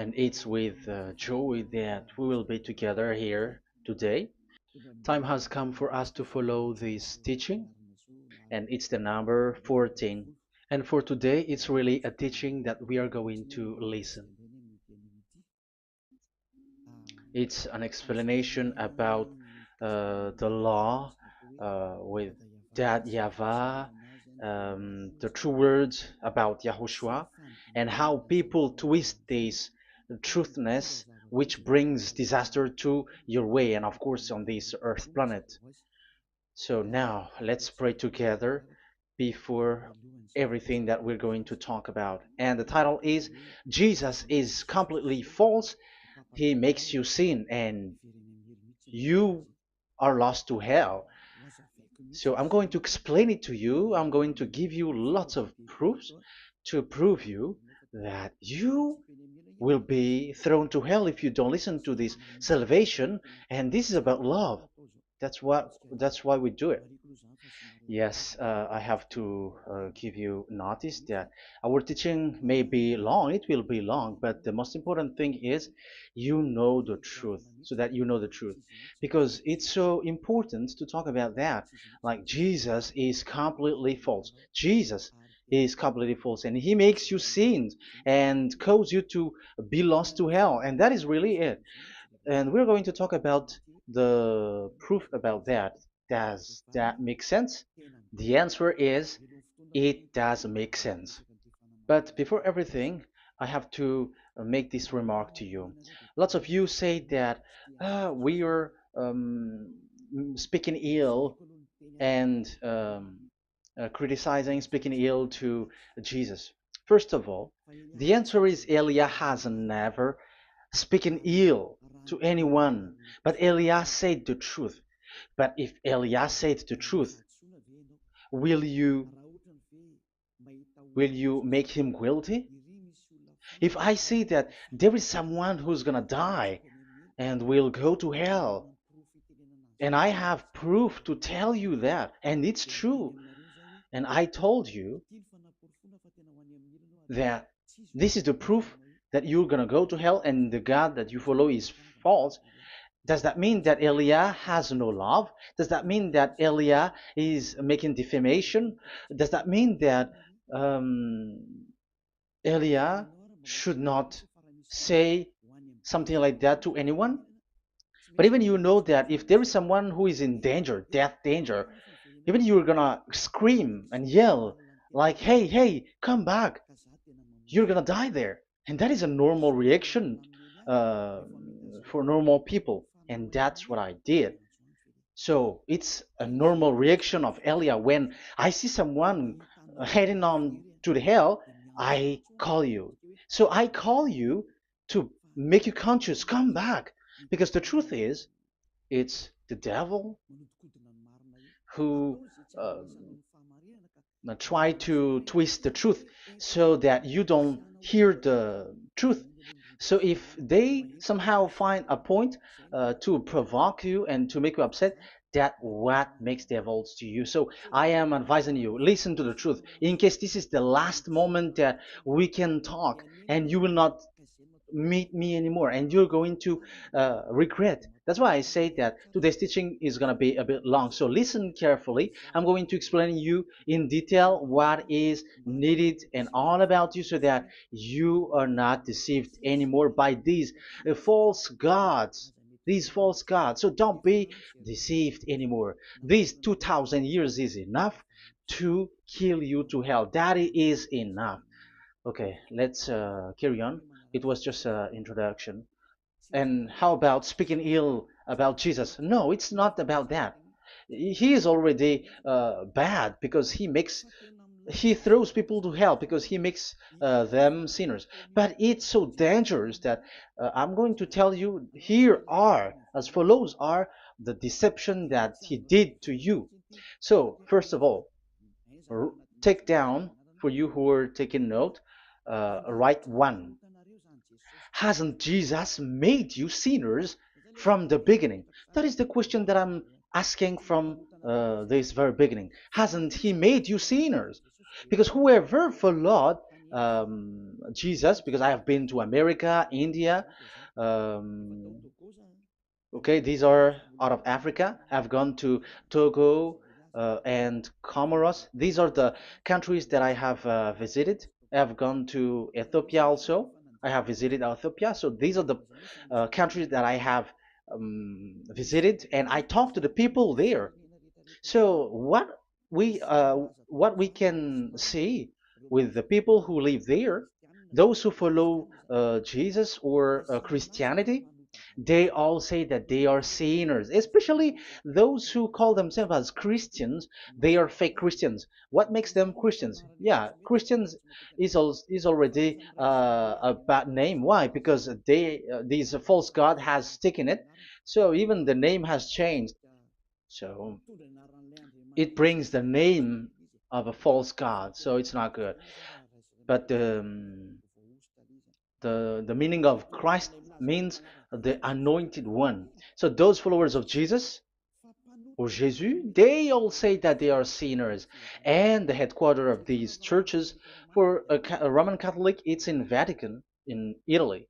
and it's with joy that we will be together here today. Time has come for us to follow this teaching, and it's the number 14. And for today, it's really a teaching that we are going to listen. It's an explanation about the law with that YAHVAH, the true words about YAHOSHUAH, and how people twist this truthness which brings disaster to your way and of course on this earth planet. So now let's pray together before everything that we're going to talk about. And the title is Jesus is completely false. He makes you sin and you are lost to hell. So I'm going to explain it to you. I'm going to give you lots of proofs to prove you that you will be thrown to hell if you don't listen to this salvation. And this is about love. That's why we do it. Yes, I have to give you notice that our teaching may be long, it will be long, but the most important thing is you know the truth, so that you know the truth. Because it's so important to talk about that. Like Jesus is completely false. Jesus is completely false, and he makes you sin and cause you to be lost to hell, and that is really it. And we're going to talk about the proof about that. Does that make sense? The answer is it does make sense. But before everything, I have to make this remark to you. Lots of you say that we are speaking ill and criticizing, speaking ill to Jesus. First of all, the answer is Elia has never speaking ill to anyone, but Elia said the truth. But if Elia said the truth, will you make him guilty? If I say that there is someone who's gonna die and will go to hell, and I have proof to tell you that, and it's true, and I told you that this is the proof that you're gonna go to hell and the God that you follow is false, does that mean that Elia has no love? Does that mean that Elia is making defamation? Does that mean that um, Elia should not say something like that to anyone? But even you know that if there is someone who is in danger, death danger, even you're gonna scream and yell like, hey, hey, come back. You're gonna die there. And that is a normal reaction uh, for normal people. And that's what I did. So it's a normal reaction of Elia. When I see someone heading on to the hell, I call you. So I call you to make you conscious, come back. Because the truth is, it's the devil who uh, try to twist the truth so that you don't hear the truth. So if they somehow find a point to provoke you and to make you upset, that what makes devils to you. So I am advising you, listen to the truth. In case this is the last moment that we can talk and you will not meet me anymore and you're going to regret. That's why I say that today's teaching is going to be a bit long, so listen carefully. I'm going to explain you in detail what is needed and all about you so that you are not deceived anymore by these false gods, these false gods. So don't be deceived anymore. These 2000 years is enough to kill you to hell. That is enough. Okay, let's carry on. It was just an introduction. And how about speaking ill about Jesus? No, it's not about that. He is already bad because he throws people to hell because he makes them sinners. But it's so dangerous that I'm going to tell you here are as follows are the deception that he did to you. So first of all, take down for you who are taking note. Write one. Hasn't Jesus made you sinners from the beginning? That is the question that I'm asking from this very beginning. Hasn't he made you sinners? Because whoever followed Jesus, because I have been to America, India. Um, okay, these are out of Africa. I've gone to Togo and Comoros. These are the countries that I have visited. I have gone to Ethiopia also. I have visited Ethiopia. So these are the countries that I have visited, and I talked to the people there. So what we can see with the people who live there, those who follow Jesus or Christianity, they all say that they are sinners, especially those who call themselves as Christians. They are fake Christians. What makes them Christians? Yeah, Christians is already a bad name. Why? Because this false god has taken it. So even the name has changed. So it brings the name of a false god. So it's not good. But the meaning of Christ means the anointed one. So those followers of Jesus or Jesus, they all say that they are sinners. And the headquarters of these churches for a Roman Catholic, it's in Vatican in Italy,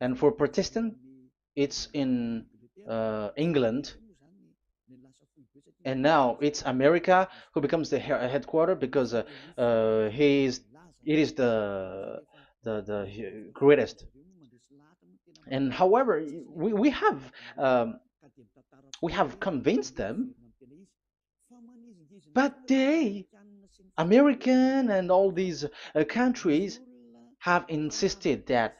and for Protestant, it's in England. And now it's America who becomes the headquarter because he is it is the greatest. And however, we have um, we have convinced them, but they, American and all these countries, have insisted that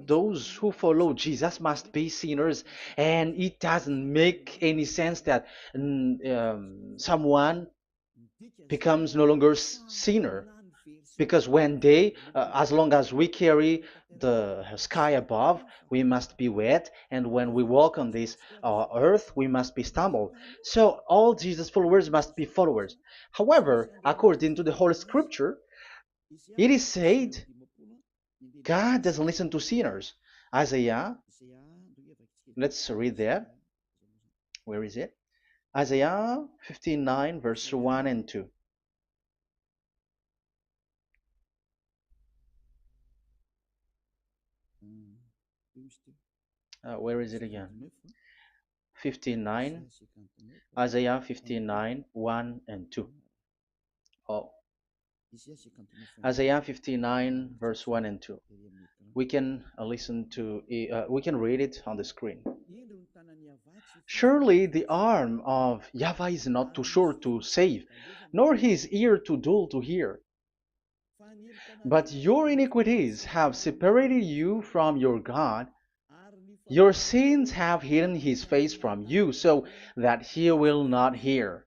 those who follow Jesus must be sinners, and it doesn't make any sense that someone becomes no longer sinner, because when they as long as we carry the sky above, we must be wet, and when we walk on this earth, we must be stumbled. So all Jesus followers must be followers. However, according to the Holy Scripture, it is said God doesn't listen to sinners. Isaiah, let's read that. Where is it? Isaiah 59 verse 1 and 2. Where is it again? 59, Isaiah 59, 1 and 2. Oh, Isaiah 59, verse 1 and 2. We can we can read it on the screen. Surely the arm of Yahweh is not too short to save, nor his ear too dull to hear. But your iniquities have separated you from your God. Your sins have hidden his face from you so that he will not hear.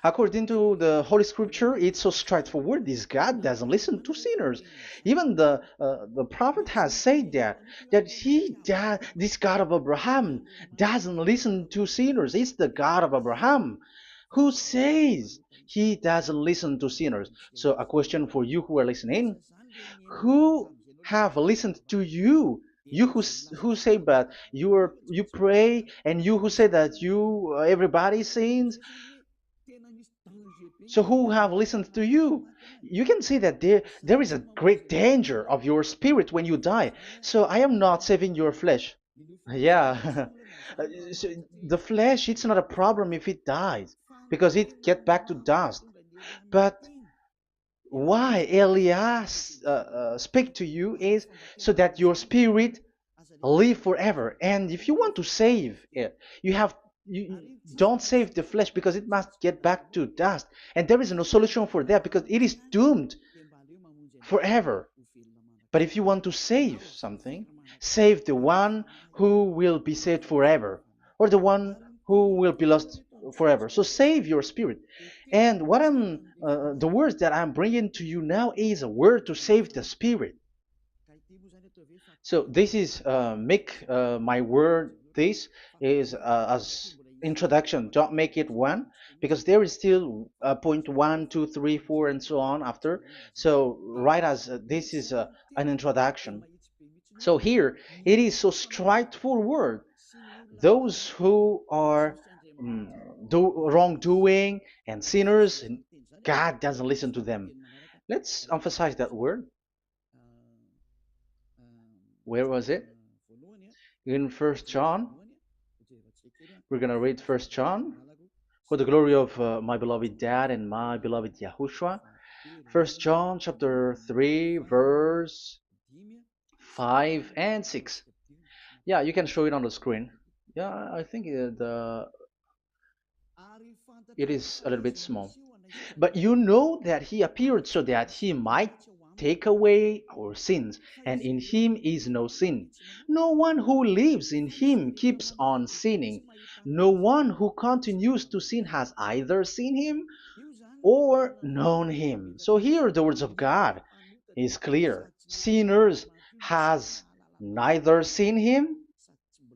According to the Holy Scripture, it's so straightforward. This God doesn't listen to sinners. Even the prophet has said that this God of Abraham doesn't listen to sinners. It's the God of Abraham who says he doesn't listen to sinners. So a question for you who are listening: who have listened to you? You who say that you pray, and you who say that you everybody sins, so who have listened to you? You can see that there is a great danger of your spirit when you die. So I am not saving your flesh. Yeah. So the flesh, it's not a problem if it dies, because it get back to dust. But why Elias speak to you is so that your spirit live forever. And if you want to save it, you don't save the flesh, because it must get back to dust, and there is no solution for that because it is doomed forever. But if you want to save something, save the one who will be saved forever, or the one who will be lost forever. So save your spirit. And the words that I'm bringing to you now is a word to save the spirit. So this is make my word. This is as introduction. Don't make it one, because there is still point one, two, three, four, and so on after. So write as this is an introduction. So here it is so straightforward. Those who are wrongdoing and sinners, God doesn't listen to them. Let's emphasize that word. Where was it? In First John. We're gonna read First John. For the glory of my beloved Dad and my beloved YAHOSHUAH. First John chapter 3 verse 5 and 6. Yeah, you can show it on the screen. Yeah, I think it is a little bit small. But you know that he appeared so that he might take away our sins, and in him is no sin. No one who lives in him keeps on sinning. No one who continues to sin has either seen him or known him. So here the words of God is clear. Sinners has neither seen him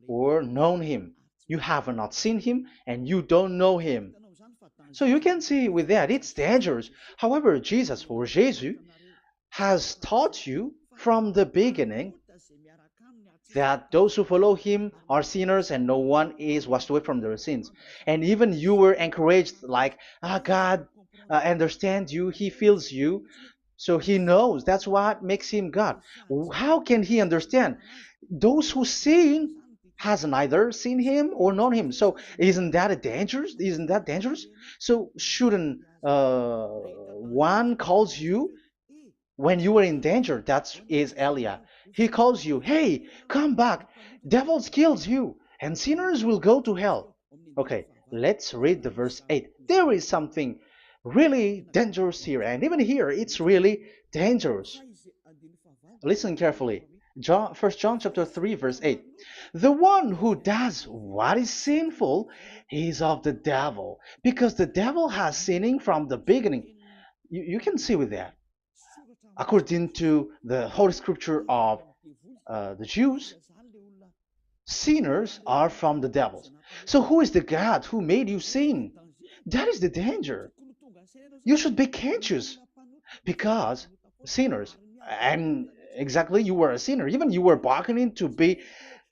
or known him. You have not seen him and you don't know him. So you can see with that it's dangerous. However, Jesus or Jesus has taught you from the beginning that those who follow him are sinners and no one is washed away from their sins. And even you were encouraged like, God understands you, he feels you, so he knows. That's what makes him God. How can he understand? Those who sin has neither seen him or known him. So isn't that a dangerous? Isn't that dangerous? So shouldn't one calls you when you are in danger? That is Elia. He calls you, hey, come back. Devils kills you, and sinners will go to hell. Okay, let's read the verse 8. There is something really dangerous here, and even here it's really dangerous. Listen carefully. John, 1 John chapter 3 verse 8. The one who does what is sinful is of the devil, because the devil has sinning from the beginning. You can see with that. According to the Holy Scripture of the Jews, sinners are from the devils. So who is the God who made you sin? That is the danger. You should be conscious because sinners, and exactly you were a sinner. Even you were bargaining to be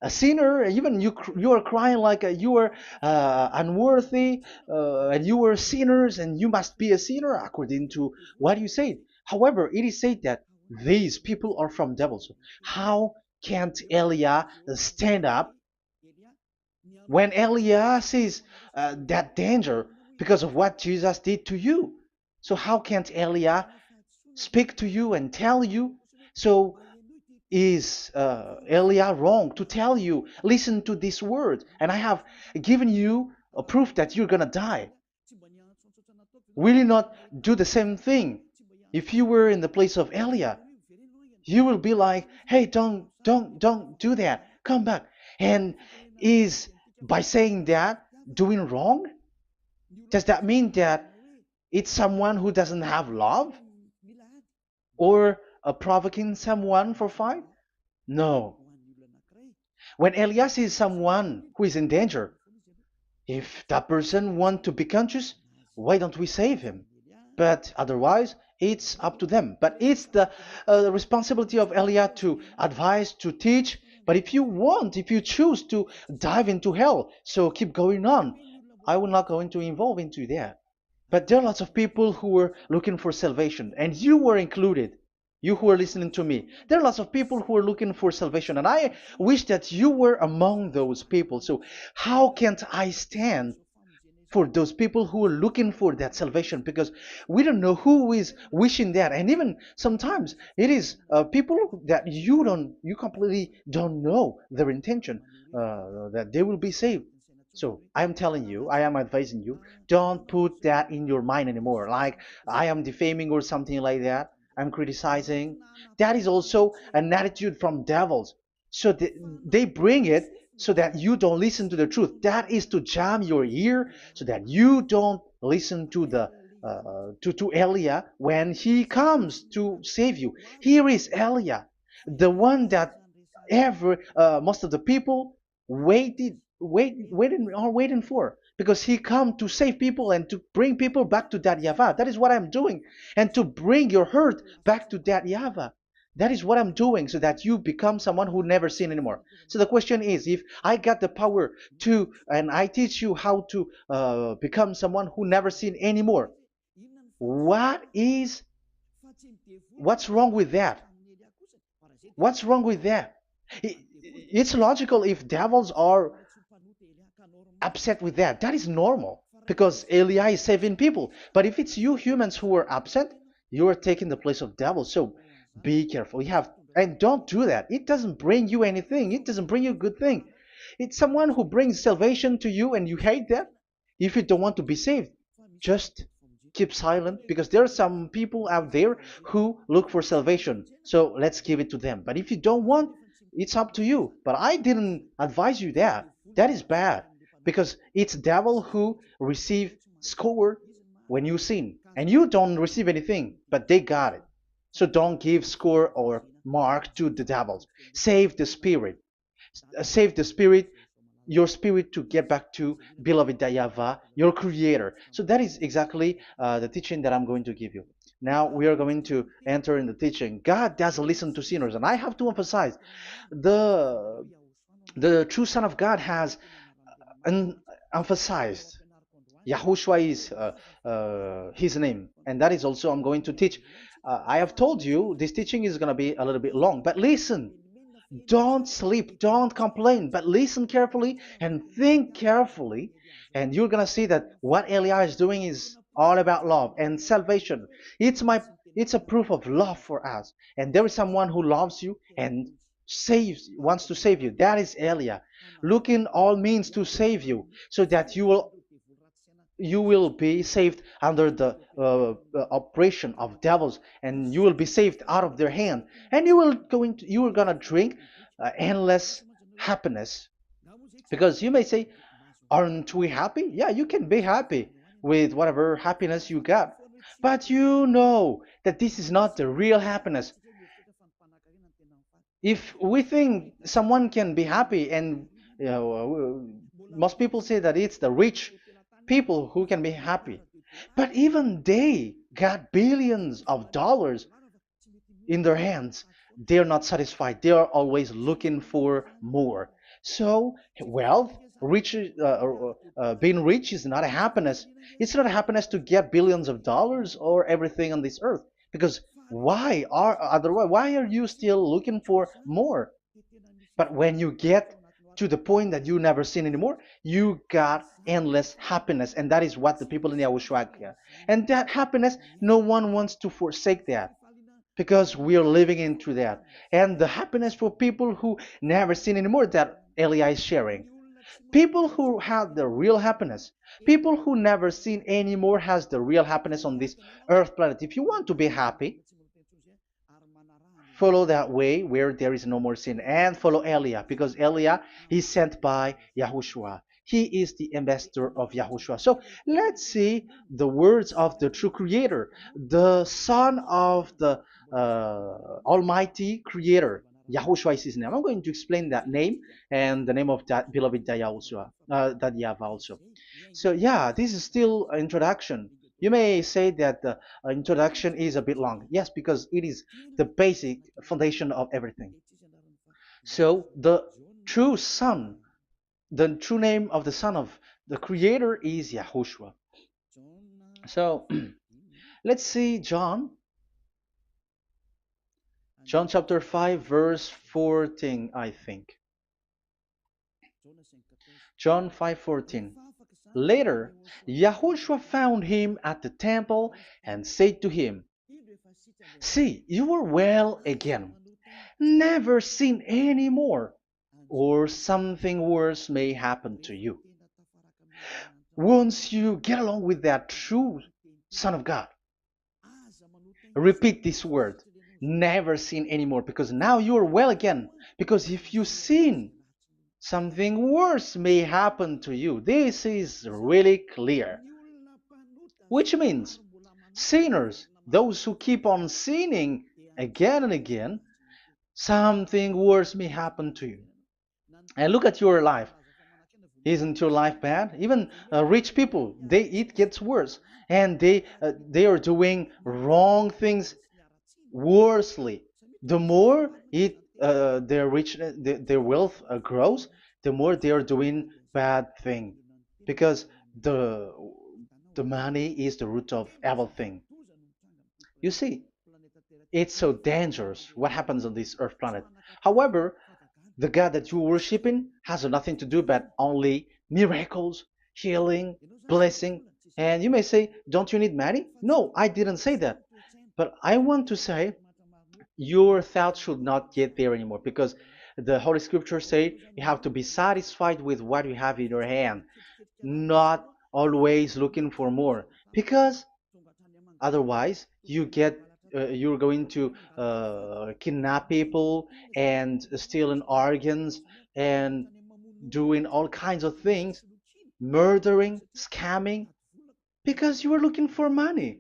a sinner. Even you are crying like you were unworthy, and you were sinners, and you must be a sinner according to what you said. However, it is said that these people are from devils. How can't Elia stand up when Elia sees that danger because of what Jesus did to you? So how can't Elia speak to you and tell you? So is Elia wrong to tell you, listen to this word, and I have given you a proof that you're gonna die? Will you not do the same thing? If you were in the place of Elia, you will be like, hey, don't do that, come back. And is by saying that doing wrong? Does that mean that it's someone who doesn't have love, or provoking someone for fight? No. When Elias sees someone who is in danger, if that person wants to be conscious, why don't we save him? But otherwise, it's up to them. But it's the responsibility of Elia to advise, to teach. But if you want, if you choose to dive into hell, so keep going on. I will not go into involve into that. But there are lots of people who were looking for salvation, and you were included. You who are listening to me, there are lots of people who are looking for salvation, and I wish that you were among those people. So how can't I stand for those people who are looking for that salvation? Because we don't know who is wishing that, and even sometimes it is people that you completely don't know their intention, that they will be saved. So I am telling you, I am advising you, don't put that in your mind anymore, like I am defaming or something like that, I'm criticizing. That is also an attitude from devils. So they bring it so that you don't listen to the truth. That is to jam your ear so that you don't listen to the to Elia when he comes to save you. Here is Elia, the one that ever most of the people waiting for, because he come to save people and to bring people back to that YAHVAH. That is what I'm doing, and to bring your hurt back to that YAHVAH. That is what I'm doing, so that you become someone who never sin anymore. So the question is, if I got the power to, and I teach you how to become someone who never sin anymore, What is what's wrong with that? What's wrong with that? It's logical if devils are upset with that. That is normal because Eli is saving people. But if it's you humans who are upset, you are taking the place of devils. So be careful. You have and don't do that. It doesn't bring you anything. It doesn't bring you a good thing. It's someone who brings salvation to you and you hate that. If you don't want to be saved, just keep silent because there are some people out there who look for salvation. So let's give it to them. But if you don't want, it's up to you. But I didn't advise you that. That is bad because it's devil who receive score when you sin and you don't receive anything, but they got it. So don't give score or mark to the devils. Save the spirit. Save the spirit, your spirit to get back to beloved Yahvah, your creator. So that is exactly the teaching that I'm going to give you. Now we are going to enter in the teaching. God doesn't listen to sinners, and I have to emphasize the the true Son of God has emphasized. Yahushua is his name, and that is also I'm going to teach. I have told you this teaching is going to be a little bit long, but listen. Don't sleep, don't complain, but listen carefully and think carefully, and you're gonna see that what Eli is doing is all about love and salvation. It's my it's a proof of love for us, and there is someone who loves you and wants to save you. That is Elia, looking all means to save you, so that you will be saved under the oppression of devils, and you will be saved out of their hand, and you are gonna drink endless happiness. Because you may say, aren't we happy? Yeah, you can be happy with whatever happiness you got, but you know that this is not the real happiness. If we think someone can be happy, and most people say that it's the rich people who can be happy, but even they got billions of dollars in their hands, they're not satisfied. They are always looking for more. So wealth, being rich is not a happiness. It's not a happiness to get billions of dollars or everything on this earth. Because why are you still looking for more? But when you get to the point that you never sin anymore, you got endless happiness, and that is what the people in Yahushua get. And that happiness, no one wants to forsake that because we are living into that. And the happiness for people who never sin anymore that Elia is sharing. People who have the real happiness, people who never sin anymore has the real happiness on this earth planet. If you want to be happy, follow that way where there is no more sin and follow Elia because Elia is sent by Yahushua. He is the ambassador of Yahushua. So let's see the words of the true creator, the son of the almighty creator. Yahushua is his name. I'm going to explain that name and the name of that beloved Yahushua, that Yahweh also. So yeah, this is still an introduction. You may say that the introduction is a bit long. Yes, because it is the basic foundation of everything. So true son, the true name of the son of the creator is Yahushua. So let's see John chapter 5 verse 14, I think. John 5:14. Later, Yahushua found him at the temple and said to him, "See, you are well again. Never sin any more, or something worse may happen to you." Once you get along with that true Son of God, repeat this word. Never sin anymore, because now you are well again. Because if you sin, something worse may happen to you. This is really clear. Which means sinners, those who keep on sinning again and again, something worse may happen to you. And look at your life. Isn't your life bad? Even rich people, it gets worse, and they are doing wrong things worsely. The more their wealth grows, the more they are doing bad thing, because the the money is the root of everything. You see, it's so dangerous what happens on this earth planet. However, the God that you're worshiping has nothing to do but only miracles, healing, blessing. And you may say, don't you need money? No, I didn't say that. But I want to say your thoughts should not get there anymore because the Holy Scriptures say you have to be satisfied with what you have in your hand, not always looking for more. Because otherwise, you're going to kidnap people and stealing organs and doing all kinds of things, murdering, scamming, because you are looking for money,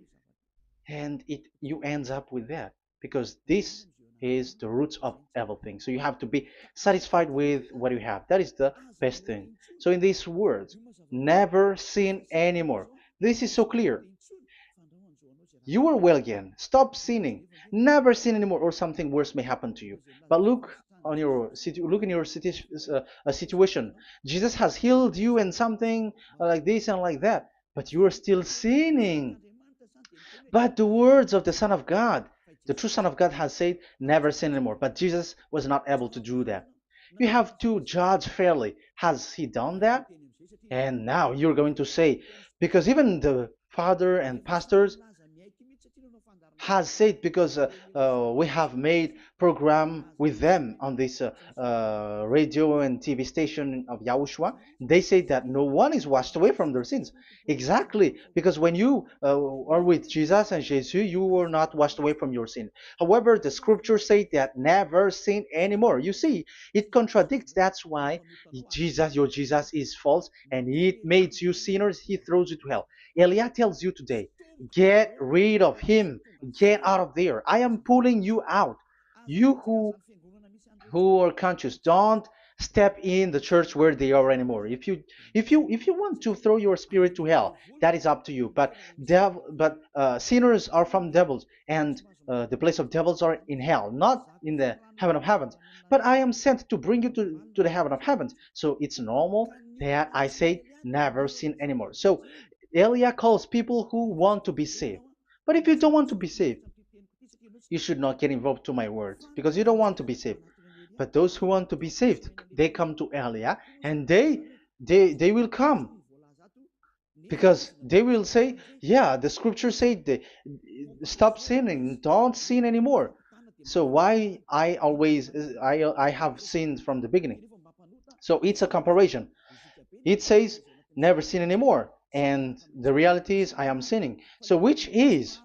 and it you ends up with that because this is the roots of everything. So you have to be satisfied with what you have. That is the best thing. So in these words, never sin anymore. This is so clear. You are well again. Stop sinning. Never sin anymore, or something worse may happen to you. But look in your situation. Jesus has healed you and something like this and like that, but you are still sinning. But the words of the Son of God, the true Son of God, has said, "Never sin anymore." But Jesus was not able to do that. You have to judge fairly. Has he done that? And now you're going to say, because even the father and pastors has said, because we have made program with them on this radio and TV station of Yahushua, they say that no one is washed away from their sins. Exactly, because when you are with Jesus and Jesus, you were not washed away from your sin. However, the scriptures say that never sin anymore. You see, it contradicts. That's why your Jesus is false, and it makes you sinners. He throws you to hell. Elia tells you today, get rid of him. Get out of there. I am pulling you out. You who are conscious, don't step in the church where they are anymore. If you want to throw your spirit to hell, that is up to you. But sinners are from devils, and the place of devils are in hell, not in the heaven of heavens. But I am sent to bring you to the heaven of heavens. So it's normal that I say never sin anymore. So Elia calls people who want to be saved. But if you don't want to be saved, you should not get involved to my words because you don't want to be saved. But those who want to be saved, they come to Elia, and they will come because they will say, yeah, the scriptures say they stop sinning, don't sin anymore. So why I have sinned from the beginning? So it's a comparison. It says never sin anymore, and the reality is I am sinning. So which is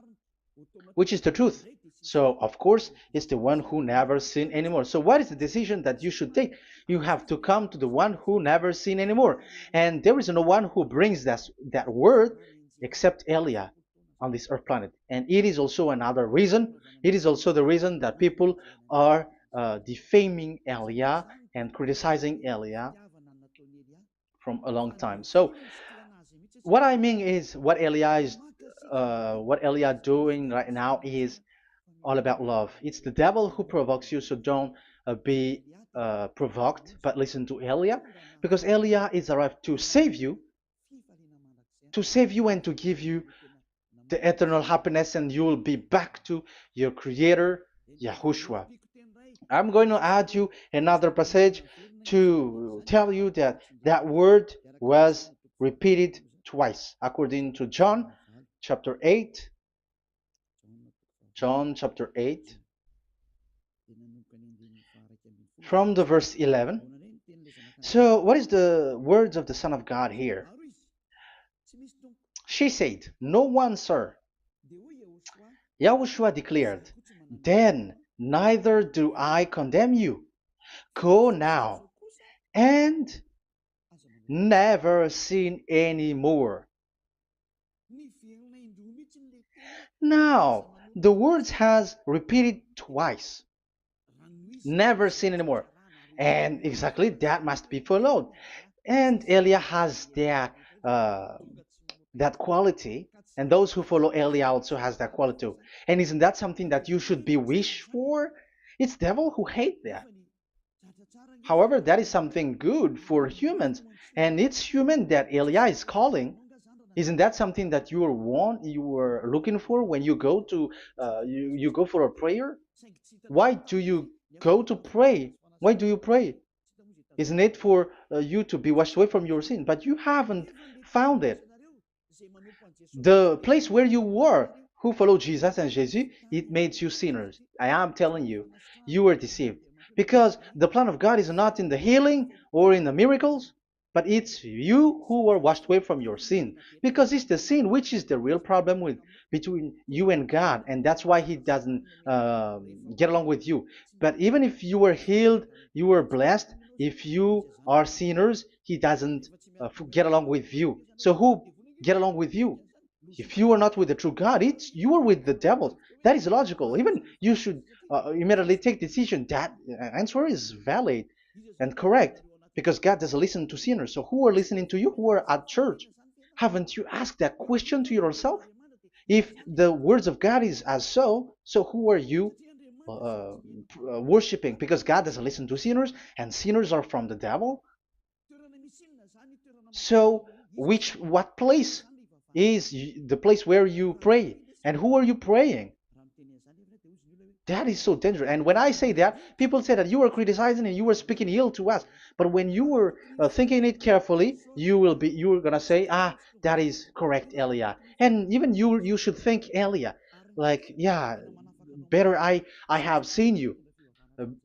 the truth? So of course it's the one who never sin anymore. So what is the decision that you should take? You have to come to the one who never sin anymore, and there is no one who brings that word except Elia on this earth planet. And it is also another reason. It is also the reason that people are defaming Elia and criticizing Elia from a long time. So what I mean is what Elia doing right now is all about love. It's the devil who provokes you, so don't be provoked, but listen to Elia, because Elia is arrived to save you and to give you the eternal happiness, and you will be back to your Creator, Yahushua. I'm going to add you another passage to tell you that that word was repeated twice, according to chapter 8, John chapter 8, from the verse 11. So, what is the words of the Son of God here? She said, "No one, sir." Yahushua declared, "Then neither do I condemn you. Go now and never sin anymore." Now, the words has repeated twice. Never sin anymore. And exactly that must be followed. And Elia has that quality, and those who follow Elia also has that quality too. And isn't that something that you should be wish for? It's devil who hate that. However, that is something good for humans, and it's human that Elia is calling. Isn't that something that you were looking for when you go to you go for a prayer? Why do you go to pray? Why do you pray? Isn't it for you to be washed away from your sin? But you haven't found it. The place where you were, who followed Jesus and Jesus, it made you sinners. I am telling you, you were deceived. Because the plan of God is not in the healing or in the miracles, but it's you who were washed away from your sin. Because it's the sin which is the real problem with between you and God, and that's why He doesn't get along with you. But even if you were healed, you were blessed. If you are sinners, He doesn't get along with you. So who get along with you? If you are not with the true God, it's you are with the devil. That is logical. Even you should immediately take decision. That answer is valid and correct because God doesn't listen to sinners. So who are listening to you? Who are at church? Haven't you asked that question to yourself? If the words of God is as so who are you worshiping? Because God doesn't listen to sinners, and sinners are from the devil. So, what place is the place where you pray? And who are you praying? That is so dangerous. And when I say that, people say that you were criticizing and you were speaking ill to us. But when you were thinking it carefully, you were gonna say, that is correct, Elia. And even you should think, Elia, like, yeah, better I have seen you.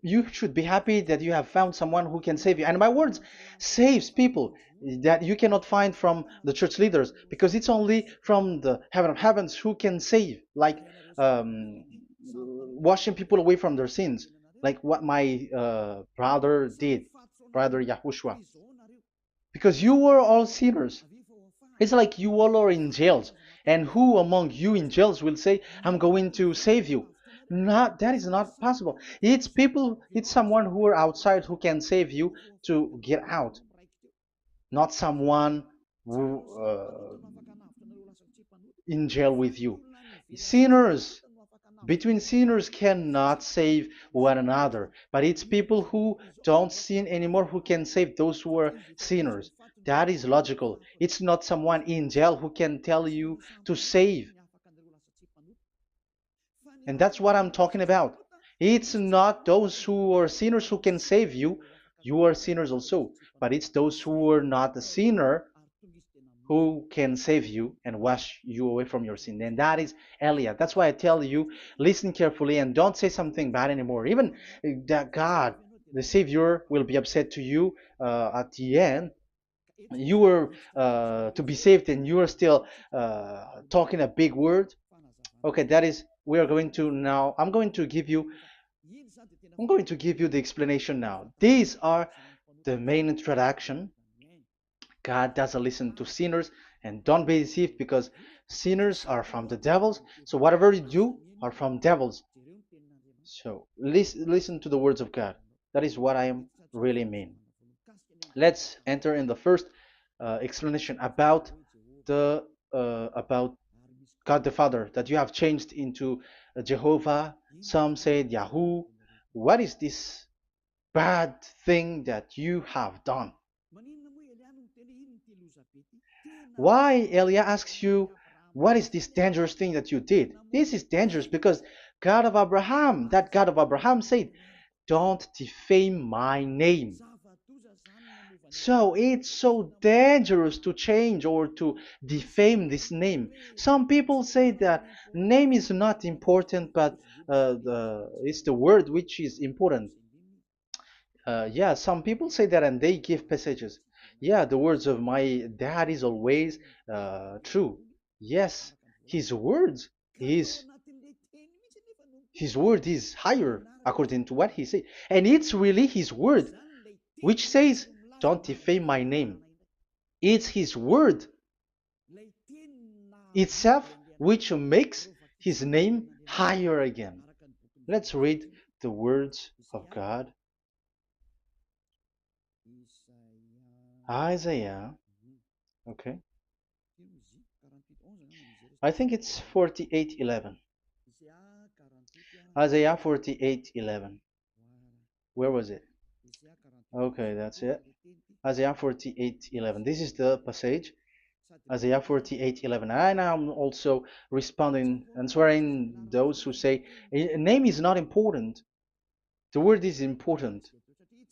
You should be happy that you have found someone who can save you. And my words saves people that you cannot find from the church leaders because it's only from the heaven of heavens who can save, like um, washing people away from their sins, like what my brother did, brother Yahushua. Because you were all sinners. It's like you all are in jails. And who among you in jails will say, I'm going to save you? Not that is not possible. It's people, it's someone who are outside who can save you to get out, not someone who in jail with you. Sinners, between sinners cannot save one another, but it's people who don't sin anymore who can save those who are sinners. That is logical. It's not someone in jail who can tell you to save. And that's what I'm talking about. It's not those who are sinners who can save you. You are sinners also. But it's those who are not a sinner who can save you and wash you away from your sin. And that is Eliah. That's why I tell you, listen carefully and don't say something bad anymore. Even that God, the Savior, will be upset to you at the end. You were to be saved and you are still talking a big word. Okay, that is, we are going to now, I'm going to give you the explanation now. These are the main introduction. God doesn't listen to sinners, and don't be deceived because sinners are from the devils. So whatever you do are from devils. So listen to the words of God. That is what I am really mean. Let's enter in the first explanation about God the Father that you have changed into Jehovah. Some said Yahoo. What is this bad thing that you have done? Why Elia asks you, what is this dangerous thing that you did? This is dangerous because God of Abraham, that God of Abraham said, don't defame my name. So it's so dangerous to change or to defame this name. Some people say that name is not important, but it's the word which is important. Yeah, some people say that and they give passages. Yeah, the words of my dad is always true. Yes, his words is his word is higher according to what he said. And it's really his word which says, don't defame my name. It's his word itself which makes his name higher again. Let's read the words of God. Isaiah, okay. I think it's 48:11. Isaiah 48:11. Where was it? Okay, that's it. Isaiah 48:11. This is the passage. Isaiah 48:11. And I'm also responding, answering those who say a name is not important. The word is important.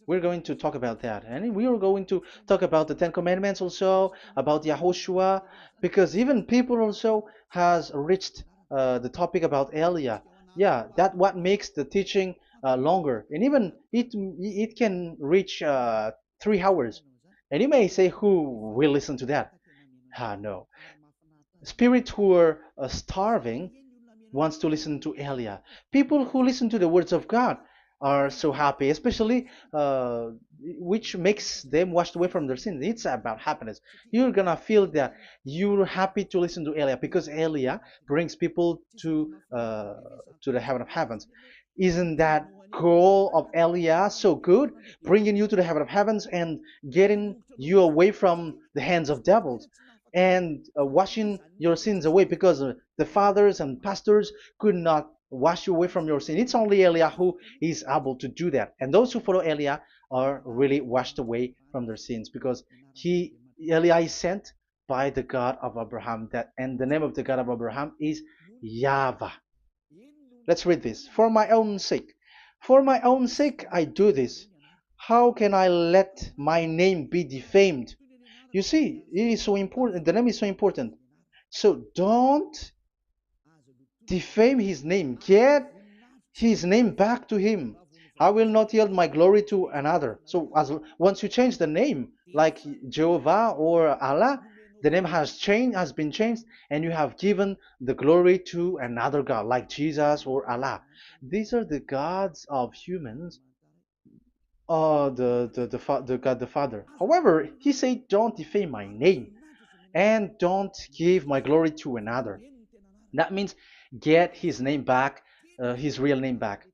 We're going to talk about that. And we are going to talk about the Ten Commandments also, about Yahushua, because even people also has reached the topic about Elia. Yeah, that what makes the teaching longer. And even it can reach 3 hours. And you may say, who will listen to that? Ah, no. Spirits who are starving wants to listen to Elia. People who listen to the words of God are so happy, especially which makes them washed away from their sins. It's about happiness. You're gonna feel that you're happy to listen to Elia because Elia brings people to the heaven of heavens. Isn't that goal of Elia so good, bringing you to the heaven of heavens and getting you away from the hands of devils? And washing your sins away because the fathers and pastors could not wash you away from your sin. It's only Elia who is able to do that. And those who follow Elia are really washed away from their sins because he Elia is sent by the God of Abraham. That and the name of the God of Abraham is YAHVAH. Let's read this. For my own sake. For my own sake I do this. How can I let my name be defamed? You see, it is so important. The name is so important. So don't defame his name. Get his name back to him. I will not yield my glory to another. So once you change the name, like Jehovah or Allah, the name has been changed, and you have given the glory to another God, like Jesus or Allah. These are the gods of humans, the God the Father. However, he said, "Don't defame my name, and don't give my glory to another." That means get his name back, his real name back.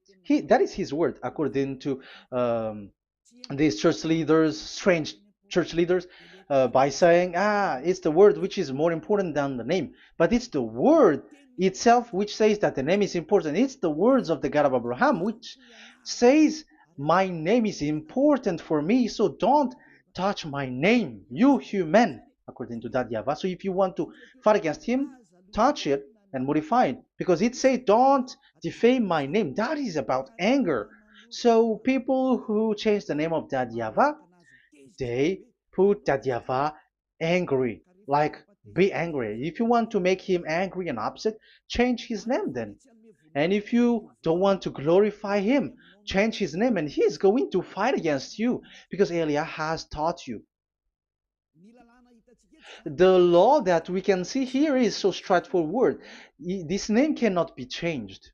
That is his word, according to um, these church leaders, strange church leaders, by saying, it's the word which is more important than the name. But it's the word itself which says that the name is important. It's the words of the God of Abraham which says, my name is important for me, so don't touch my name, you human, according to that YAHVAH. So if you want to fight against him, touch it and modify it, because it says, don't defame my name. That is about anger. So people who change the name of that YAHVAH, they put that YAHVAH angry, like be angry. If you want to make him angry and upset, change his name then. And if you don't want to glorify him, change his name and he's going to fight against you because Elia has taught you. The law that we can see here is so straightforward. This name cannot be changed.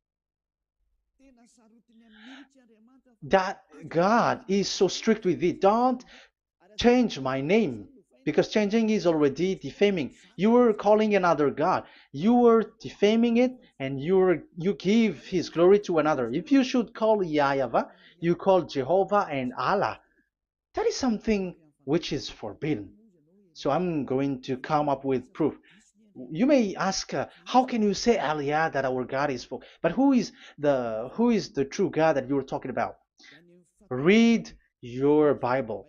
That God is so strict with it. Don't change my name, because changing is already defaming. You are calling another God. You are defaming it, and you give his glory to another. If you should call YAHVAH, you call Jehovah and Allah. That is something which is forbidden. So I'm going to come up with proof. You may ask, how can you say Aliyah that our God is for? But who is the true God that you were talking about? Read your Bible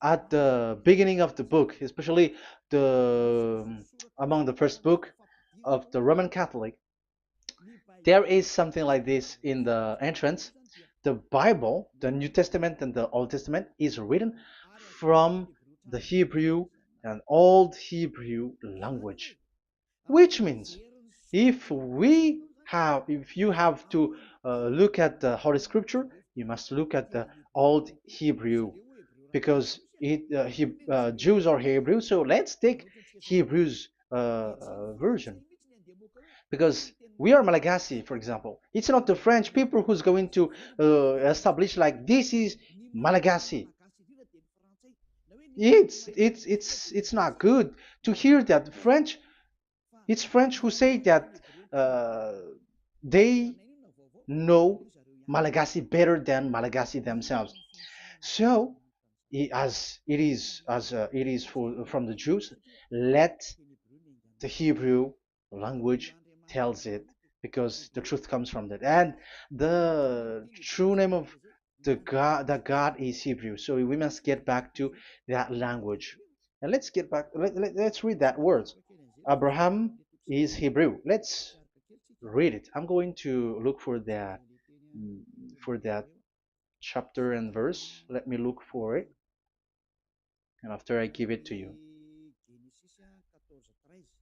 at the beginning of the book, especially the among the first book of the Roman Catholic. There is something like this in the entrance. The Bible, the New Testament and the Old Testament, is written from the Hebrew and Old Hebrew language, which means if you have to look at the Holy Scripture, you must look at the Old Hebrew, because Jews are Hebrew. So let's take Hebrew's version, because we are Malagasy, for example. It's not the French people who's going to establish like this is Malagasy. It's not good to hear that French. It's French who say that uh, they know Malagasy better than Malagasy themselves. So, as it is from the Jews, let the Hebrew language tells it, because the truth comes from that. And the true name of the God is Hebrew. So we must get back to that language. And let's get back. Let's read that word. Abraham is Hebrew. Let's read it. I'm going to look mm, for that chapter and verse. Let me look for it, and after I give it to you.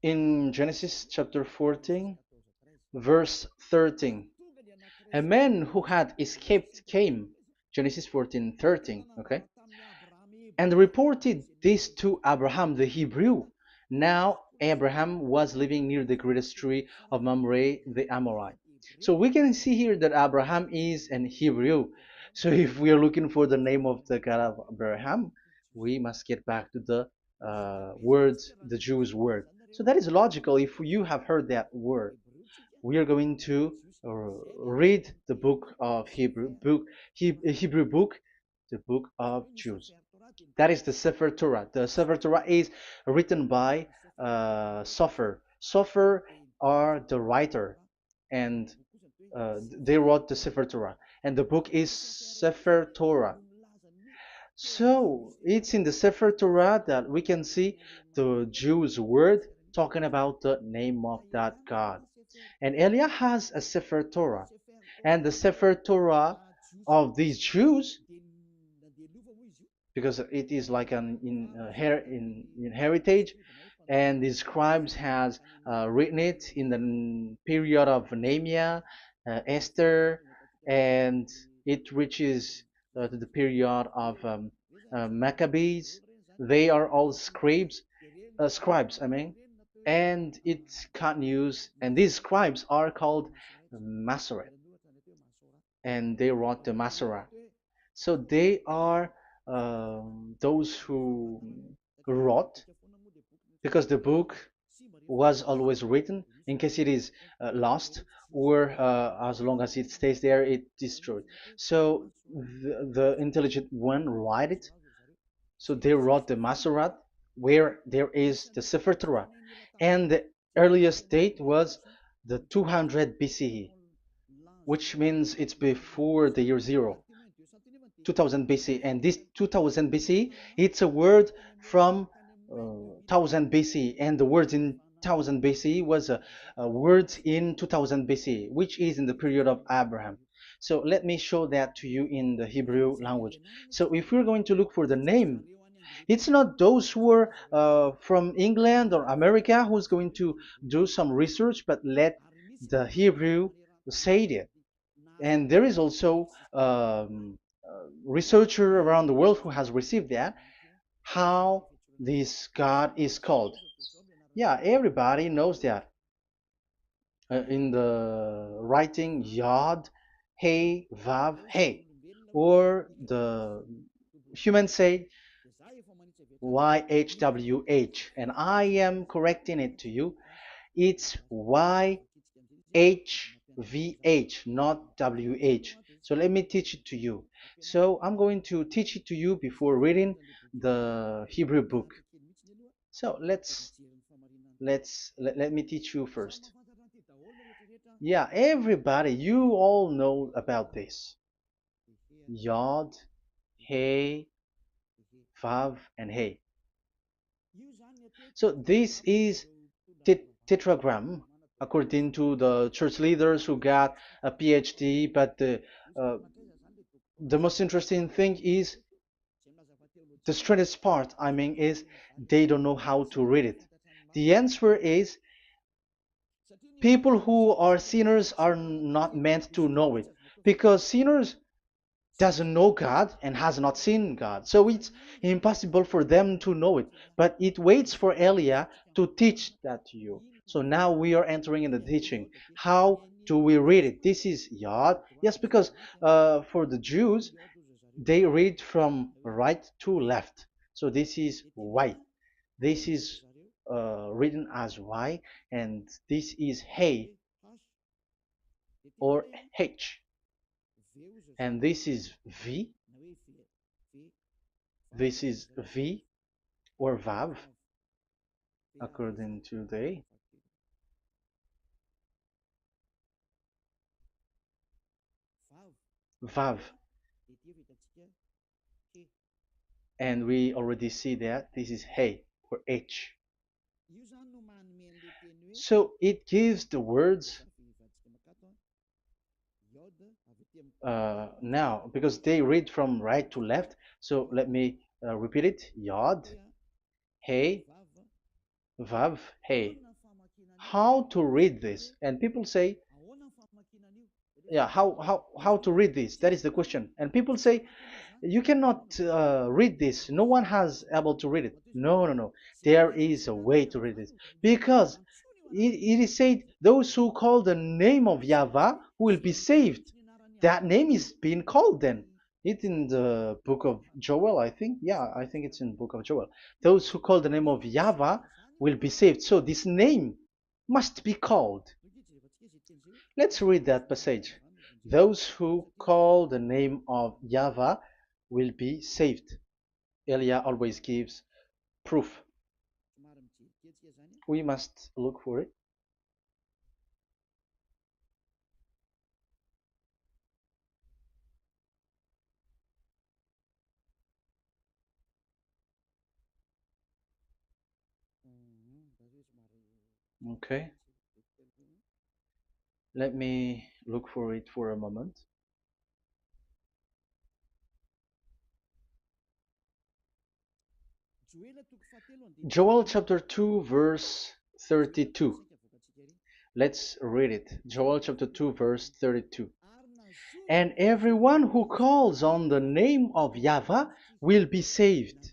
In Genesis chapter 14, verse 13, a man who had escaped came, Genesis 14:13, okay, and reported this to Abraham the Hebrew. Now Abraham was living near the greatest tree of Mamre the Amorite. So we can see here that Abraham is an Hebrew. So if we are looking for the name of the God of Abraham, we must get back to the word, the Jews' word. So that is logical if you have heard that word. We are going to read the book of Hebrew book, the book of Jews. That is the Sefer Torah. The Sefer Torah is written by Sofer. Sofer are the writer, and they wrote the Sefer Torah, and the book is Sefer Torah. So it's in the Sefer Torah that we can see the Jews' word talking about the name of that God. And Elia has a Sefer Torah, and the Sefer Torah of these Jews, because it is like an in heritage, and the scribes has written it in the period of Nehemiah, Esther, and it reaches to the period of Maccabees. They are all scribes, I mean, and it continues, and these scribes are called Masoret, and they wrote the Masorah. So they are those who wrote, because the book was always written in case it is lost, or as long as it stays there, it destroyed. So the intelligent one write it. So they wrote the Masorat, where there is the Sefer Torah, and the earliest date was the 200 BCE, which means it's before the year zero. 2000 BC, and this 2000 BC, it's a word from 1000 BC, and the word in 1000 BC was a word in 2000 BC, which is in the period of Abraham. So let me show that to you in the Hebrew language. So if we're going to look for the name, it's not those who are from England or America who's going to do some research, but let the Hebrew say it. And there is also researcher around the world who has received that, how this God is called. Yeah, everybody knows that. In the writing Yod, Hey, Vav, Hey, or the humans say YHWH, and I am correcting it to you. It's YHVH, not WH. So let me teach it to you. So I'm going to teach it to you before reading the Hebrew book. So let me teach you first. Yeah, everybody, you all know about this. Yod, Hey, Vav, and Hey. So this is tetragram, according to the church leaders who got a PhD. But uh, the most interesting thing is, the strangest part, I mean, is they don't know how to read it. The answer is, people who are sinners are not meant to know it, because sinners doesn't know God and has not seen God. So it's impossible for them to know it. But it waits for Elia to teach that to you. So now we are entering in the teaching. How do we read it? This is Yod. Yes, because for the Jews, they read from right to left. So this is Y. This is written as Y, and this is Hey or H. And this is V. This is V or Vav, according to the Vav. And we already see that this is Hey. H. So it gives the words now, because they read from right to left. So let me repeat it. Yod, Hey, Vav, Hey. How to read this? And people say, yeah, how to read this? That is the question. And people say, you cannot read this. No one has able to read it. No, no, no. There is a way to read this, because it is said those who call the name of YAHVAH will be saved. That name is being called then. It's in the book of Joel, I think. Yeah, I think it's in the book of Joel. Those who call the name of YAHVAH will be saved. So this name must be called. Let's read that passage. Those who call the name of YAHVAH will be saved. Elia always gives proof. We must look for it. Okay, let me look for it for a moment. Joel chapter 2, verse 32. Let's read it. Joel chapter 2, verse 32. And everyone who calls on the name of YAHVAH will be saved.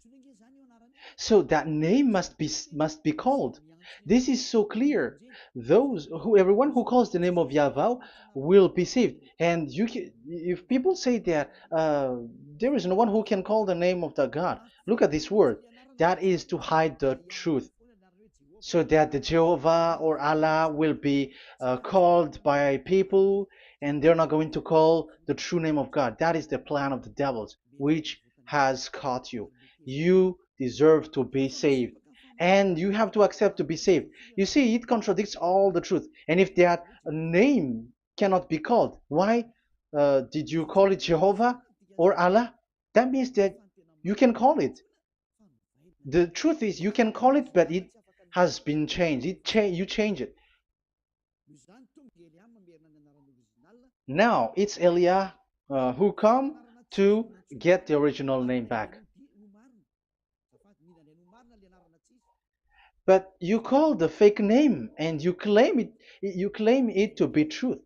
So that name must be called. This is so clear. Everyone who calls the name of YAHVAH will be saved. And if people say that there is no one who can call the name of the God, look at this word. That is to hide the truth, so that the Jehovah or Allah will be called by people, and they're not going to call the true name of God. That is the plan of the devils, which has caught you. You deserve to be saved, and you have to accept to be saved. You see, it contradicts all the truth. And if that name cannot be called, why did you call it Jehovah or Allah? That means that you can call it. The truth is, you can call it, but it has been changed. You change it. Now it's Elia who come to get the original name back. But you call the fake name and you claim it. You claim it to be truth.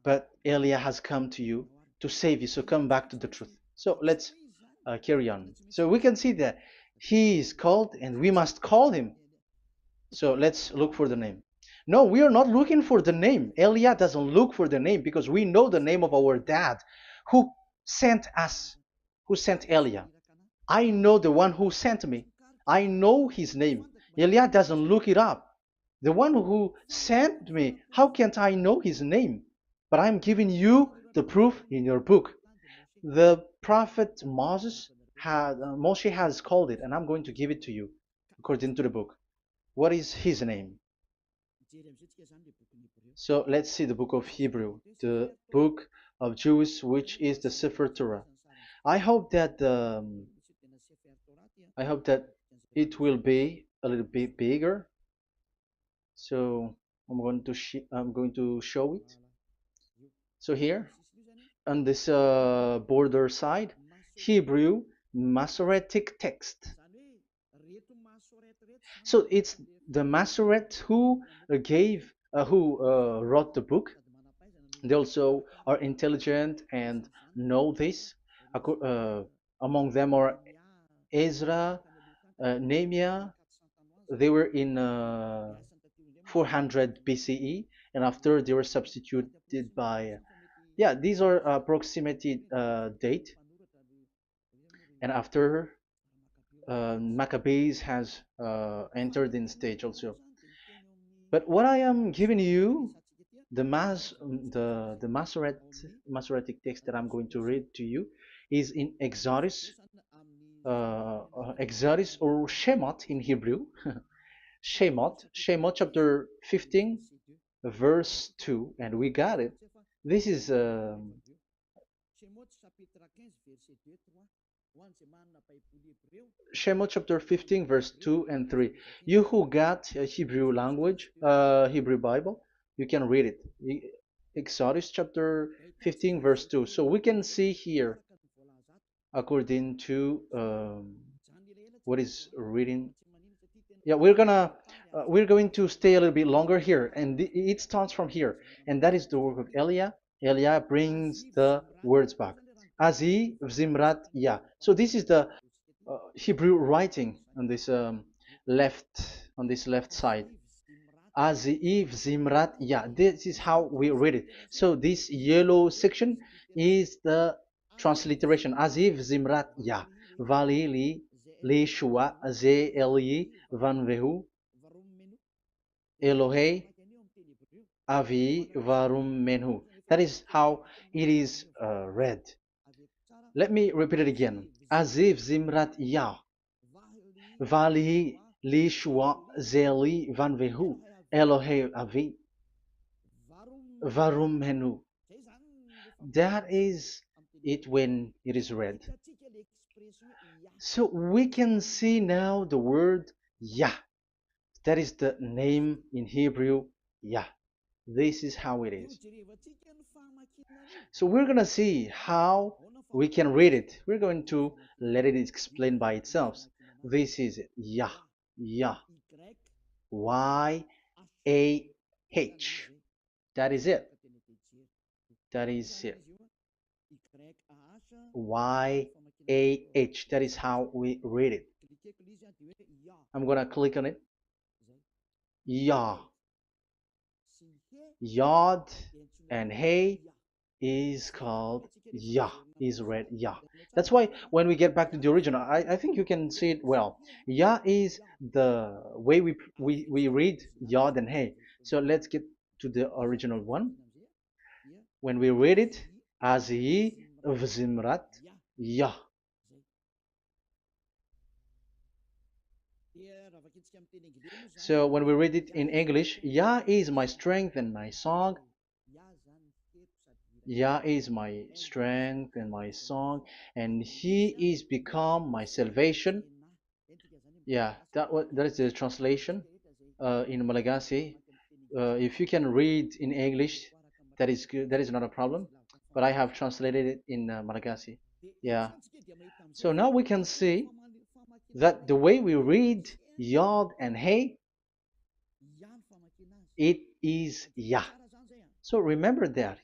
But Elia has come to you to save you. So come back to the truth. So let's carry on. So we can see that he is called and we must call him. So let's look for the name. No, we are not looking for the name. Elia doesn't look for the name, because we know the name of our dad who sent us, who sent Elia. I know the one who sent me. I know his name. Elia doesn't look it up. The one who sent me, how can't I know his name? But I'm giving you the proof in your book. The prophet Moshe has called it, and I'm going to give it to you according to the book. What is his name? So let's see the book of Hebrew, the book of Jews, which is the Sefer Torah. I hope that it will be a little bit bigger. So I'm going to show it. So here on this border side, Hebrew Masoretic text. So it's the Masoret who wrote the book. They also are intelligent and know this. Among them are Ezra, Nehemiah. They were in 400 BCE, and after they were substituted by, yeah, these are approximated date. And after Maccabees has entered in stage also. But what I am giving you, the Masoretic text that I'm going to read to you, is in Exodus, Exodus or Shemot in Hebrew, Shemot chapter 15, verse 2, and we got it. This is Shemot chapter 15 verse 2 and 3. You who got a Hebrew language, Hebrew Bible, you can read it. Exodus chapter 15 verse 2. So we can see here according to what is reading. Yeah, we're going to stay a little bit longer here, and it starts from here, and that is the work of Eliah. Eliah brings the words back. Azi Zimrat Ya. So this is the Hebrew writing left on this left side. Aziv Zimrat Ya. This is how we read it. So this yellow section is the transliteration. Aziv Zimrat Ya. Vali li Shua Ze Eli Van Vehu Elohe Avi Varum Menhu. That is how it is read. Let me repeat it again. Aziv Zimrat Ya. Vali li Shua Ze Eli Van Vehu Elohe Avi Varum Menhu. That is it when it is read. So we can see now the word Yah. That is the name in Hebrew, Yah. This is how it is. So we're going to see how we can read it. We're going to let it explain by itself. This is it. Yah. Yah. Y-A-H. That is it. That is it. Y-A-H. That is how we read it. I'm going to click on it. Yah. Yod and Hey is called Yah, is read Yah. That's why when we get back to the original, I think you can see it well. Yah is the way we read Yod and Hey. So let's get to the original one. When we read it, Azi Vzimrat Yah. So when we read it in English, Yah is my strength and my song. Yah is my strength and my song, and He is become my salvation. Yeah, that is the translation in Malagasy. If you can read in English, that is good. That is not a problem. But I have translated it in Malagasy. Yeah. So now we can see that the way we read Yod and Hey, it is Yah. So remember that.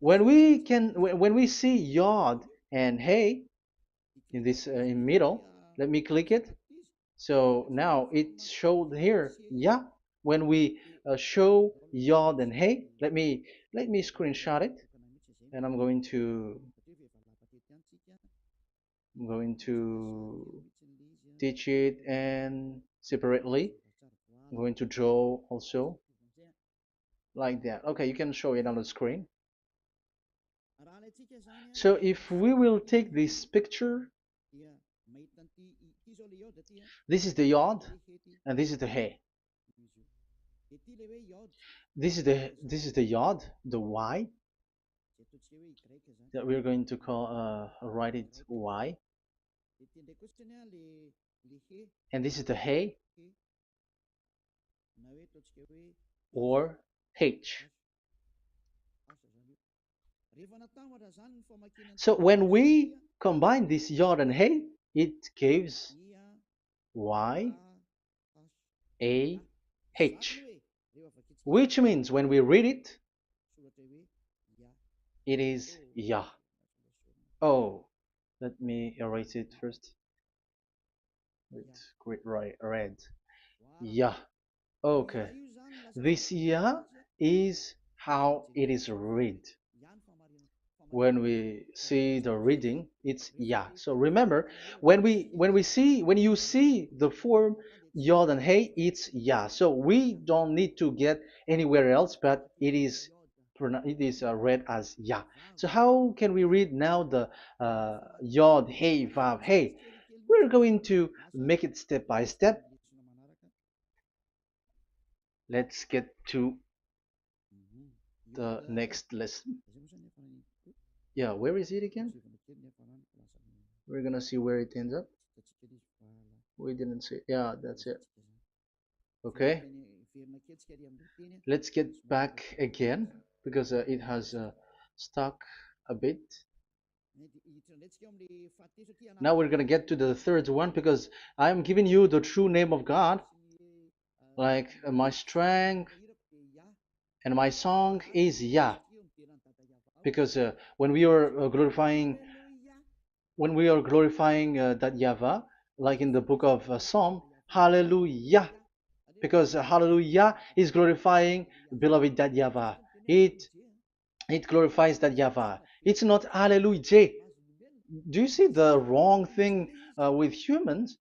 When we see Yod and Hey in this in middle, let me click it. So now it showed here, yeah. When we show Yod and Hey, let me screenshot it, and I'm going to teach it and separately. I'm going to draw also like that. Okay, you can show it on the screen. So if we will take this picture, this is the Yod and this is the Hey. This is the Yod, the Y that we're going to call write it Y, and this is the Hey or H. So when we combine this Yod and Hey, it gives Y A H, which means when we read it, it is Yah. Oh, let me erase it first with great red. Yah. Okay. This Yah is how it is read. When we see the reading, it's Yah. So remember, when you see the form Yod and Hey, it's Yah. So we don't need to get anywhere else, but it is read as Yah. So how can we read now the Yod, Hey, Vav, Hey? We're going to make it step by step. Let's get to the next lesson. Yeah, where is it again? We're gonna see where it ends up. We didn't see. Yeah, that's it. Okay. Let's get back again because it has stuck a bit. Now we're gonna get to the third one because I'm giving you the true name of God, like my strength and my song is Yah, because when we are glorifying that YAHVAH, like in the book of Psalm, Hallelujah, because Hallelujah is glorifying beloved that YAHVAH. It glorifies that YAHVAH. It's not Hallelujah. Do you see the wrong thing with humans?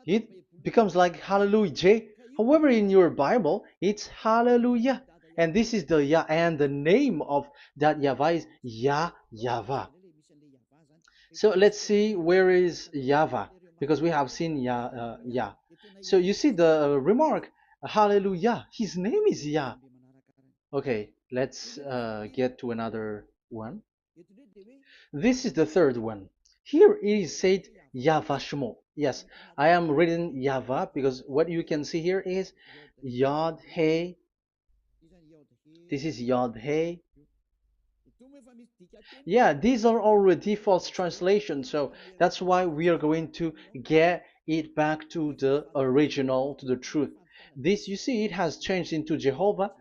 It becomes like Hallelujah. However, in your Bible, it's Hallelujah. And this is the Yah, and the name of that YAHVAH is YAHVAH. So let's see where is YAHVAH, because we have seen Yah. So you see the remark, Hallelujah. His name is Yah. Okay, let's get to another one. This is the third one. Here it is said YAHVAH. Yes, I am reading YAHVAH because what you can see here is Yod Hey. This is Yod Hey. Yeah, these are already false translations, so that's why we are going to get it back to the original, to the truth. This, you see, it has changed into Jehovah.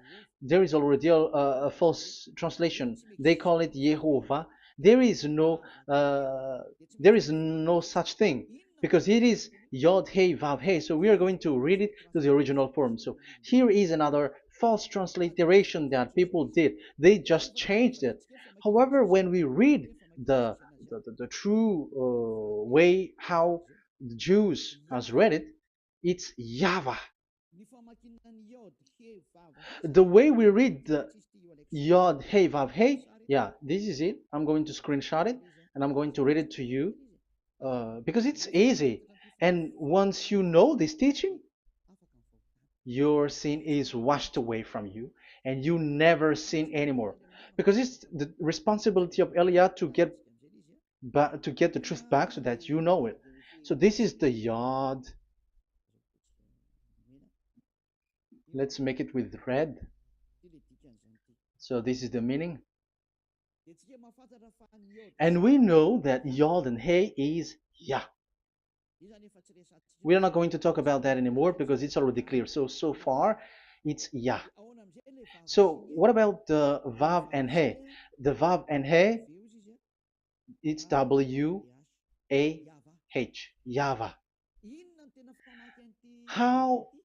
There is already a false translation. They call it Yehovah. There is no, uh, there is no such thing because it is Yod Hey Vav Hey. So we are going to read it to the original form. So here is another false transliteration that people did. They just changed it. However, when we read the true way how the Jews has read it, it's Yahvah. The way we read the Yod Hey Vav Hey, yeah, this is it. I'm going to screenshot it and I'm going to read it to you because it's easy. And once you know this teaching, your sin is washed away from you and you never sin anymore, because it's the responsibility of Eliah to get the truth back so that you know it. So this is the Yod. Let's make it with red. So this is the meaning, and we know that Yod and Hey is Yah. We are not going to talk about that anymore because it's already clear. So far it's Yah. So what about the Vav and He? The Vav and He, it's W-A-H, YAHVAH.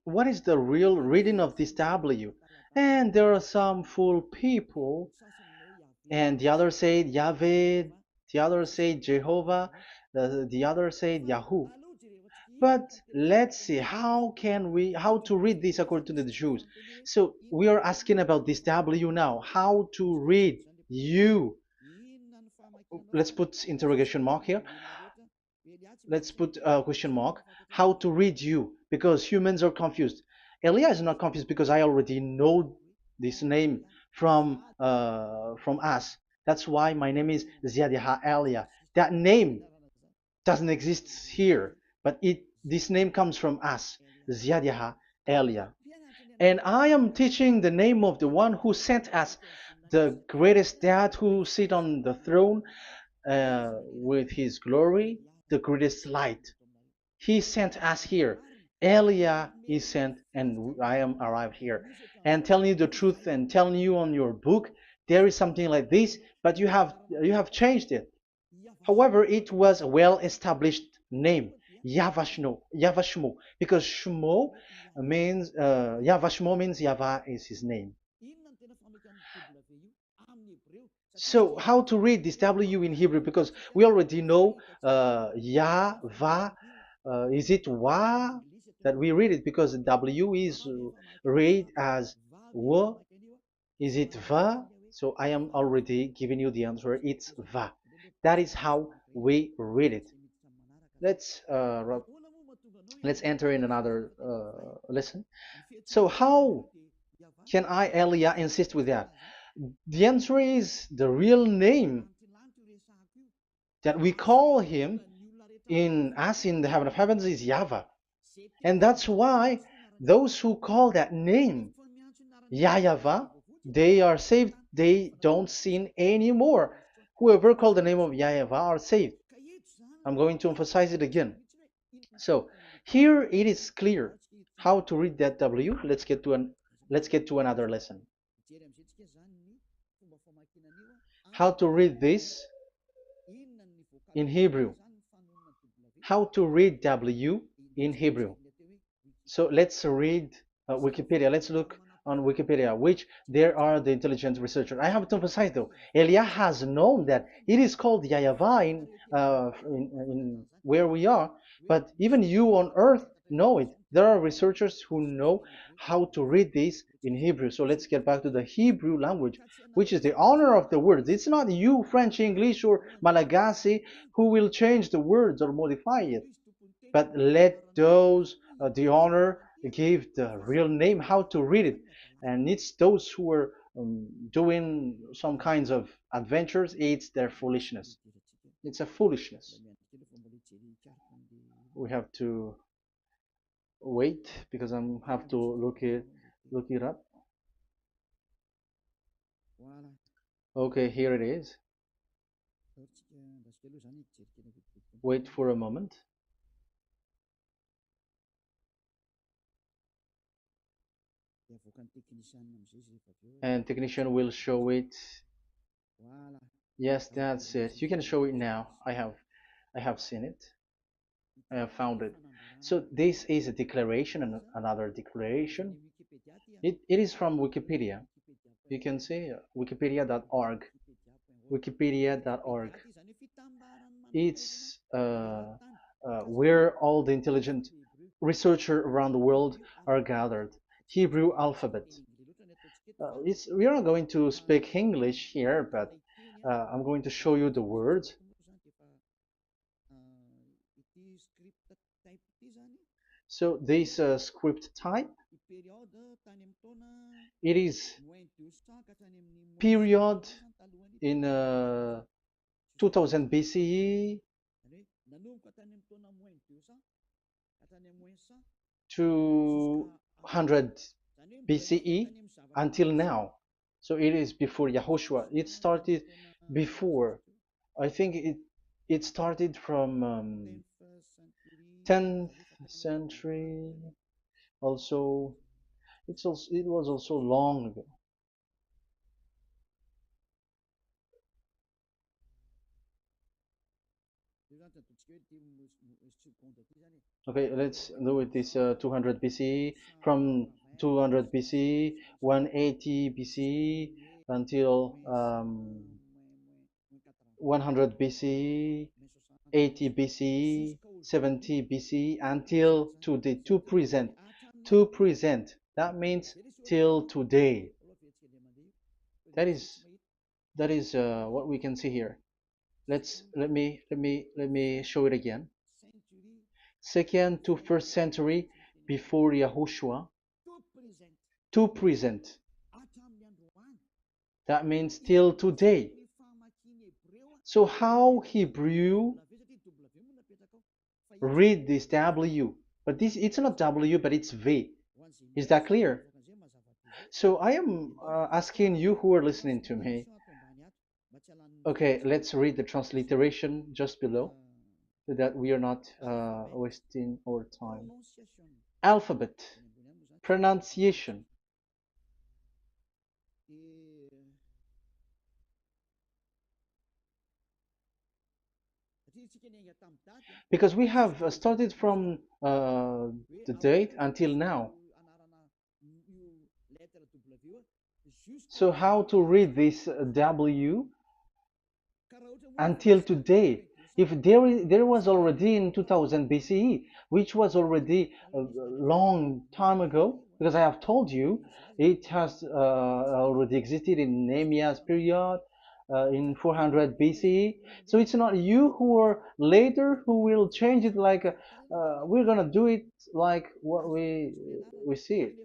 What is the real reading of this W? And there are some fool people, and the other said Yahweh, the other said Jehovah, the other said Yahoo. But let's see how to read this according to the Jews. So we are asking about this W now. How to read you? Let's put interrogation mark here. Let's put a question mark. How to read you? Because humans are confused. Elia is not confused because I already know this name from us. That's why my name is Ziadiha Elia. That name doesn't exist here, but this name comes from us, Ziadiha Elia. And I am teaching the name of the one who sent us, the greatest dad who sit on the throne with his glory, the greatest light. He sent us here. Elia is sent, and I am arrived here. And telling you the truth and telling you on your book, there is something like this, but you have changed it. However, it was a well-established name, YAHVAH, because Shmo means YAHVAH means Yahvah is his name. So how to read this W in Hebrew? Because we already know Yahvah. Is it Wa that we read it? Because the W is read as W. Is it Va? So I am already giving you the answer. It's Va. That is how we read it. Let's enter in another lesson. So how can I, Elia, insist with that? The answer is the real name that we call him in us in the heaven of heavens is YAHVAH. And that's why those who call that name YAHVAH, they are saved. They don't sin anymore. Whoever called the name of YAHVAH are saved. I'm going to emphasize it again. So here it is clear how to read that W. Let's get to another lesson. How to read this in Hebrew. How to read W in Hebrew. So let's read Wikipedia. Let's look on Wikipedia, which there are the intelligent researchers. I have to emphasize though, Elia has known that it is called YAHVAH in where we are, but even you on earth know it. There are researchers who know how to read this in Hebrew. So let's get back to the Hebrew language, which is the honor of the words. It's not you, French, English, or Malagasy, who will change the words or modify it, but let those the honor give the real name how to read it. And it's those who are doing some kinds of adventures, it's their foolishness. It's a foolishness. We have to wait because I have to look it up. Okay, here it is. Wait for a moment. And technician will show it. Yes, that's it. You can show it now. I have seen it. I have found it. So this is a declaration and another declaration. It is from Wikipedia. You can see wikipedia.org. Wikipedia.org. It's where all the intelligent researchers around the world are gathered. Hebrew alphabet. We are not going to speak English here, but I'm going to show you the words. So this script type, it is period in 2000 BCE to 100 BCE until now. So it is before Yahushua. It started before. I think it started from 10th century. Also, it was also long ago. Okay, let's do it this 200 BCE, from 200 BCE, 180 BCE until 100 BCE, 80 BCE, 70 BCE until today, to present. To present. That means till today. That is what we can see here. Let me show it again. Second to first century before Yahushua, to present. That means till today. So how Hebrew read this W? But this, it's not W, but it's V. Is that clear? So I am asking you who are listening to me. Okay, let's read the transliteration just below, so that we are not wasting our time. Alphabet, pronunciation. Because we have started from the date until now. So how to read this W until today? If there was already in 2000 BCE, which was already a long time ago, because I have told you it has already existed in Nehemiah's period, in 400 BCE. So it's not you who are later who will change it, like we're gonna do it like what we see it.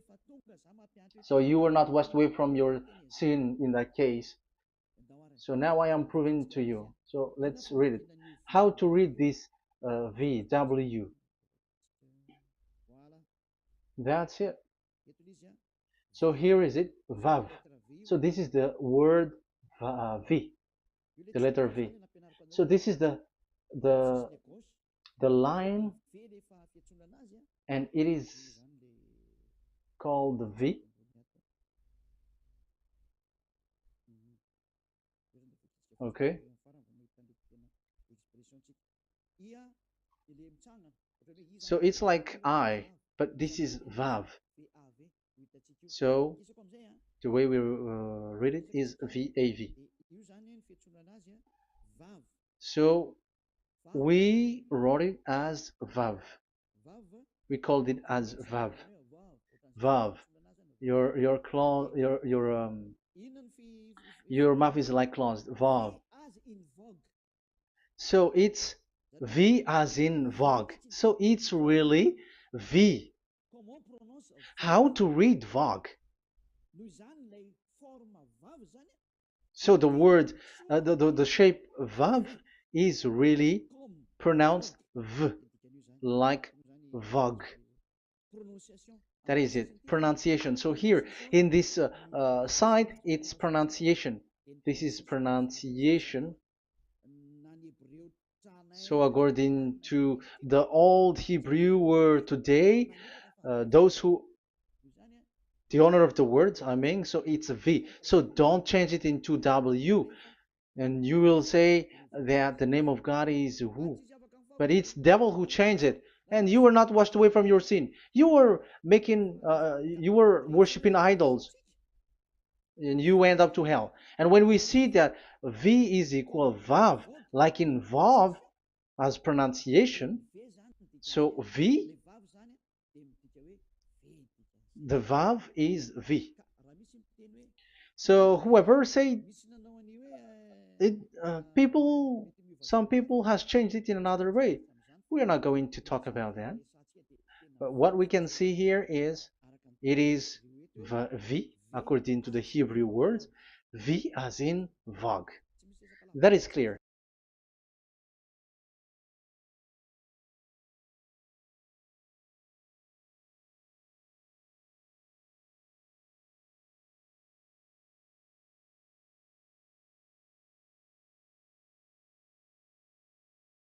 So you were not washed away from your sin in that case. So now I am proving to you. So let's read it. How to read this V, W. That's it. So here is it, VAV. So this is the word V, the letter V. So this is the the line, and it is called the V. Okay. So it's like I, but this is VAV. So the way we read it is VAV. So we wrote it as VAV. We called it as VAV. VAV. Your claw, your mouth is like closed. VAV. So it's V as in Vogue. So it's really V. How to read Vogue? So the word, the shape Vav is really pronounced V, like Vogue. That is it, pronunciation. So here in this side, it's pronunciation. This is pronunciation. So according to the old Hebrew word today, those who, the owner of the words, I mean, so it's a V. So don't change it into W. And you will say that the name of God is who? But it's devil who changed it. And you were not washed away from your sin. You were you were worshiping idols. And you went up to hell. And when we see that V is equal Vav, like in Vav, as pronunciation, so V, the Vav is V. So whoever say it, some people has changed it in another way. We are not going to talk about that. But what we can see here is it is V according to the Hebrew words, V as in Vog. That is clear.